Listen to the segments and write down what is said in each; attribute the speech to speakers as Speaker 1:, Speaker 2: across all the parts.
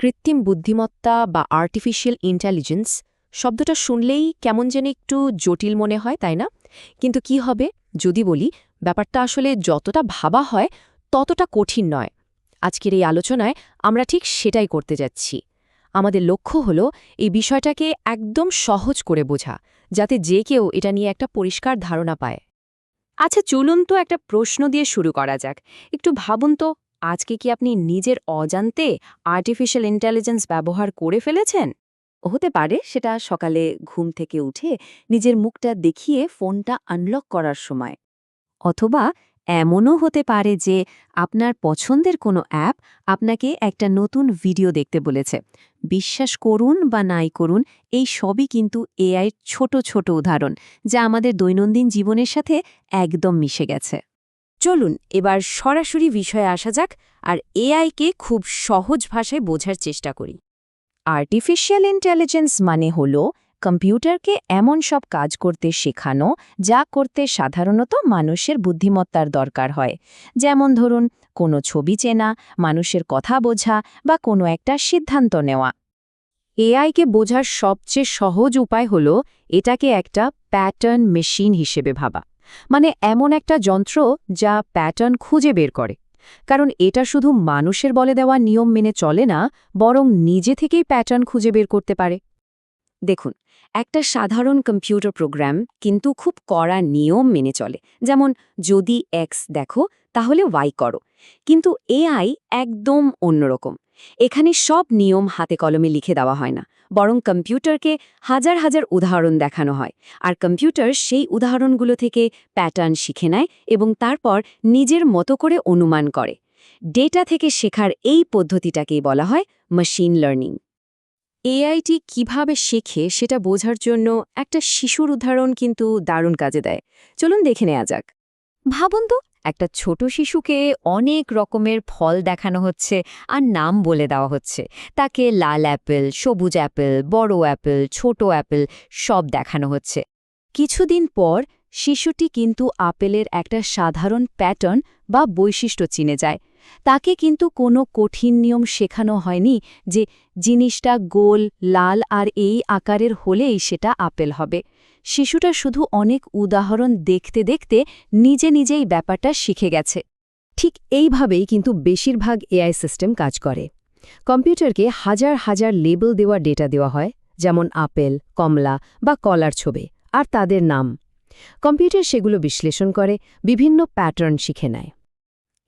Speaker 1: কৃত্রিম বুদ্ধিমত্তা বা আর্টিফিশিয়াল ইন্টেলিজেন্স শব্দটা শুনলেই কেমন যেন একটু জটিল মনে হয়, তাই না? কিন্তু কি হবে যদি বলি ব্যাপারটা আসলে যতটা ভাবা হয় ততটা কঠিন নয়। আজকের এই আলোচনায় আমরা ঠিক সেটাই করতে যাচ্ছি। আমাদের লক্ষ্য হলো এই বিষয়টাকে একদম সহজ করে বোঝা, যাতে যে কেউ এটা নিয়ে একটা পরিষ্কার ধারণা পায়।
Speaker 2: আচ্ছা, চলুন তো একটা প্রশ্ন দিয়ে শুরু করা যাক। একটু ভাবুন তো, আজকে কি আপনি নিজের অজান্তে আর্টিফিশিয়াল ইন্টেলিজেন্স ব্যবহার করে ফেলেছেন? হতে পারে সেটা সকালে ঘুম থেকে উঠে নিজের মুখটা দেখিয়ে ফোনটা আনলক করার সময়। অথবা এমনও হতে পারে যে আপনার পছন্দের কোনো অ্যাপ আপনাকে একটা নতুন ভিডিও দেখতে বলেছে। বিশ্বাস করুন বা নাই করুন, এই সবই কিন্তু এআইয়ের ছোট ছোট উদাহরণ, যা আমাদের দৈনন্দিন জীবনের সাথে একদম মিশে গেছে। চলুন এবার সরাসরি বিষয়ে আসা যাক আর এআইকে খুব সহজ ভাষায় বোঝার চেষ্টা করি। আর্টিফিশিয়াল ইন্টেলিজেন্স মানে হলো কম্পিউটারকে এমন সব কাজ করতে শেখানো যা করতে সাধারণত মানুষের বুদ্ধিমত্তার দরকার হয়। যেমন ধরুন, কোনো ছবি চেনা, মানুষের কথা বোঝা বা কোনো একটা সিদ্ধান্ত নেওয়া। এআইকে বোঝার সবচেয়ে সহজ উপায় হলো এটাকে একটা প্যাটার্ন মেশিন হিসেবে ভাবা। মানে এমন একটা যন্ত্র যা প্যাটার্ন খুঁজে বের করে। কারণ এটা শুধু মানুষের বলে দেওয়া নিয়ম মেনে চলে না, বরং নিজে থেকেই প্যাটার্ন খুঁজে বের করতে পারে। দেখুন, একটা সাধারণ কম্পিউটার প্রোগ্রাম কিন্তু খুব কড়া নিয়ম মেনে চলে। যেমন, যদি এক্স দেখো তাহলে ওয়াই করো। কিন্তু এআই একদম অন্যরকম। এখানে সব নিয়ম হাতে কলমে লিখে দেওয়া হয় না, বরং কম্পিউটারকে হাজার হাজার উদাহরণ দেখানো হয়। আর কম্পিউটার সেই উদাহরণগুলো থেকে প্যাটার্ন শিখে নেয় এবং তারপর নিজের মতো করে অনুমান করে। ডেটা থেকে শেখার এই পদ্ধতিটাকেই বলা হয় মেশিন লার্নিং। এআইটি কিভাবে শেখে সেটা বোঝার জন্য একটা শিশুর উদাহরণ কিন্তু দারুণ কাজে দেয়। চলুন দেখে নেওয়া যাক। ভাবুন তো, একটা ছোট শিশুকে অনেক রকমের ফল দেখানো হচ্ছে আর নাম বলে দেওয়া হচ্ছে। তাকে লাল অ্যাপেল, সবুজ অ্যাপেল, বড় অ্যাপেল, ছোট অ্যাপেল সব দেখানো হচ্ছে। কিছুদিন পর শিশুটি কিন্তু আপেলের একটা সাধারণ প্যাটার্ন বা বৈশিষ্ট্য চিনে যায়। তাকে কিন্তু কোনো কঠিন নিয়ম শেখানো হয়নি যে জিনিসটা গোল, লাল আর এই আকারের হলেই সেটা আপেল হবে। শিশুটা শুধু অনেক উদাহরণ দেখতে দেখতে নিজে নিজেই ব্যাপারটা শিখে গেছে। ঠিক এইভাবেই কিন্তু বেশিরভাগ এআই সিস্টেম কাজ করে। কম্পিউটারকে হাজার হাজার লেবেল দেওয়া ডেটা দেওয়া হয়, যেমন আপেল, কমলা বা কলার ছবি আর তাদের নাম। কম্পিউটার সেগুলো বিশ্লেষণ করে বিভিন্ন প্যাটার্ন শিখে নেয়।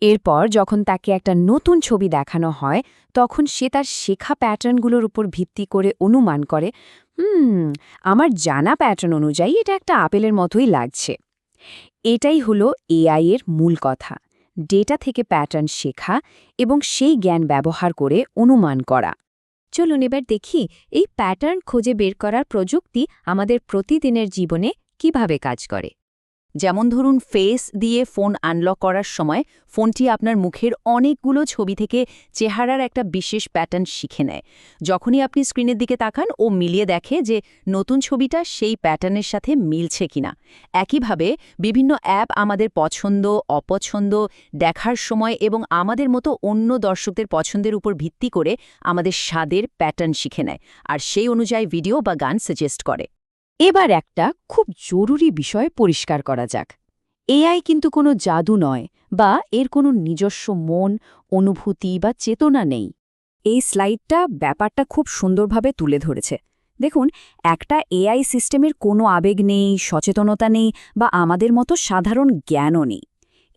Speaker 2: এরপর যখন তাকে একটা নতুন ছবি দেখানো হয়, তখন সে তার শেখা প্যাটার্নগুলোর উপর ভিত্তি করে অনুমান করে, আমার জানা প্যাটার্ন অনুযায়ী এটা একটা আপেলের মতোই লাগছে। এটাই হলো এআই এর মূল কথা। ডেটা থেকে প্যাটার্ন শেখা এবং সেই জ্ঞান ব্যবহার করে অনুমান করা। চলুন এবার দেখি এই প্যাটার্ন খুঁজে বের করার প্রযুক্তি আমাদের প্রতিদিনের জীবনে কিভাবে কাজ করে। যেমন ধরুন, ফেস দিয়ে ফোন আনলক করার সময় ফোনটি আপনার মুখের অনেকগুলো ছবি থেকে চেহারার একটা বিশেষ প্যাটার্ন শিখে নেয়। যখনই আপনি স্ক্রিনের দিকে তাকান, ও মিলিয়ে দেখে যে নতুন ছবিটা সেই প্যাটার্নের সাথে মিলছে কিনা। একইভাবে বিভিন্ন অ্যাপ আমাদের পছন্দ, অপছন্দ দেখার সময় এবং আমাদের মতো অন্য দর্শকদের পছন্দের উপর ভিত্তি করে আমাদের স্বাদের প্যাটার্ন শিখে নেয়, আর সেই অনুযায়ী ভিডিও বা গান সাজেস্ট করে। এবার একটা খুব জরুরি বিষয় পরিষ্কার করা যাক। এআই কিন্তু কোনো জাদু নয়, বা এর কোনো নিজস্ব মন, অনুভূতি বা চেতনা নেই। এই স্লাইডটা ব্যাপারটা খুব সুন্দরভাবে তুলে ধরেছে। দেখুন, একটা এআই সিস্টেমের কোনো আবেগ নেই, সচেতনতা নেই বা আমাদের মতো সাধারণ জ্ঞানও নেই।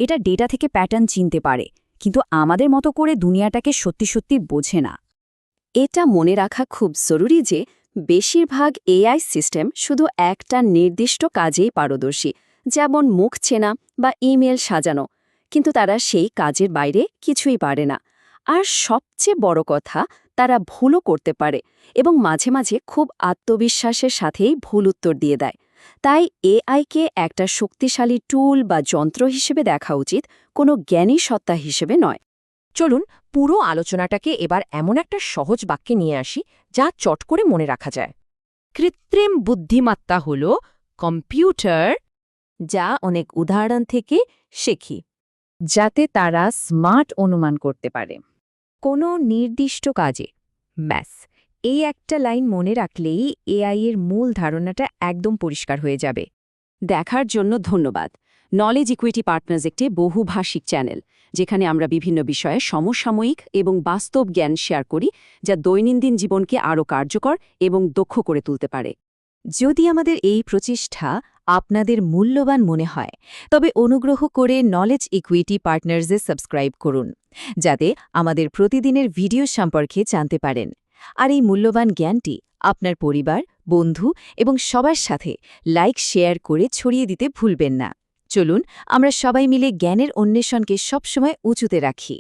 Speaker 2: এটা ডেটা থেকে প্যাটার্ন চিনতে পারে, কিন্তু আমাদের মতো করে দুনিয়াটাকে সত্যি সত্যি বোঝে না। এটা মনে রাখা খুব জরুরি যে বেশিরভাগ এআই সিস্টেম শুধু একটা নির্দিষ্ট কাজেই পারদর্শী, যেমন মুখ চেনা বা ইমেল সাজানো, কিন্তু তারা সেই কাজের বাইরে কিছুই পারে না। আর সবচেয়ে বড় কথা, তারা ভুলও করতে পারে এবং মাঝে মাঝে খুব আত্মবিশ্বাসের সাথেই ভুল উত্তর দিয়ে দেয়। তাই এআইকে একটা শক্তিশালী টুল বা যন্ত্র হিসেবে দেখা উচিত, কোনো জ্ঞানী সত্তা হিসেবে নয়।
Speaker 1: চলুন পুরো আলোচনাটাকে এবার এমন একটা সহজ বাক্যে নিয়ে আসি যা চট করে মনে রাখা যায়। কৃত্রিম বুদ্ধিমত্তা হল কম্পিউটার
Speaker 2: যা অনেক উদাহরণ থেকে শেখি, যাতে তারা স্মার্ট অনুমান করতে পারে কোনো নির্দিষ্ট কাজে। ব্যাস, এই একটা লাইন মনে রাখলেই এআই এর মূল ধারণাটা একদম পরিষ্কার হয়ে যাবে।
Speaker 1: দেখার জন্য ধন্যবাদ। নলেজ ইকুইটি পার্টনার্স একটি বহুভাষিক চ্যানেল, যেখানে আমরা বিভিন্ন বিষয়ে সমসাময়িক এবং বাস্তব জ্ঞান শেয়ার করি, যা দৈনন্দিন জীবনকে আরও কার্যকর এবং দক্ষ করে তুলতে পারে।
Speaker 2: যদি আমাদের এই প্রচেষ্টা আপনাদের মূল্যবান মনে হয়, তবে অনুগ্রহ করে নলেজ ইকুইটি পার্টনার্সে সাবস্ক্রাইব করুন, যাতে আমাদের প্রতিদিনের ভিডিও সম্পর্কে জানতে পারেন। আর এই মূল্যবান জ্ঞানটি আপনার পরিবার, বন্ধু এবং সবার সাথে লাইক শেয়ার করে ছড়িয়ে দিতে ভুলবেন না। চলুন আমরা সবাই মিলে জ্ঞানের অন্বেষণকে সবসময় উঁচুতে রাখি।